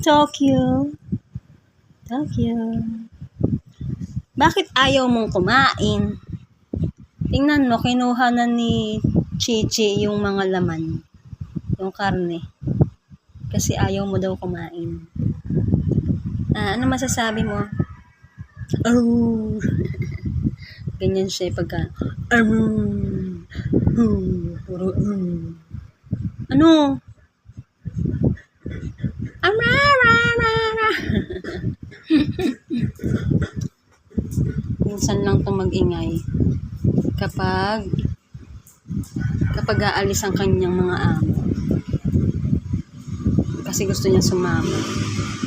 Tokyo. Tokyo. Bakit ayaw mong kumain? Tingnan mo, kinuha na ni Chichi yung mga laman. Yung karne. Kasi ayaw mo daw kumain. Ano masasabi mo? Oh. Ganyan siya pagka ano? Minsan lang itong mag-ingay kapag aalis ang kanyang mga amo. Kasi gusto niya sumama.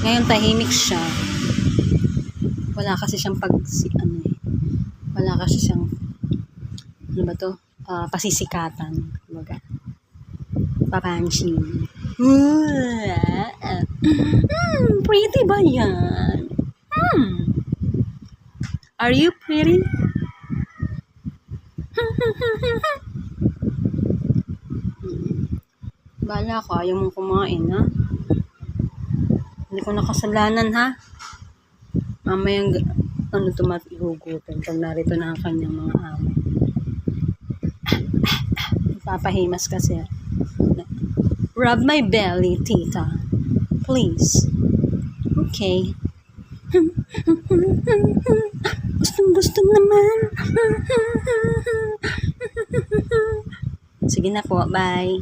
Ngayon tahimik siya. Wala kasi siyang wala kasi siyang pasisikatan. Kumbaga. Papansin. Pretty ba yan? Are you pretty? Bala ka, ayaw mong kumain, ha? Hindi ko nakasalanan, ha? Mamayang, igugutom pag narito na ang kanyang mga amo. Papahimas kasi. Rub my belly, tita. Please. Okay. Gustong-gusto naman. Sige na po, bye.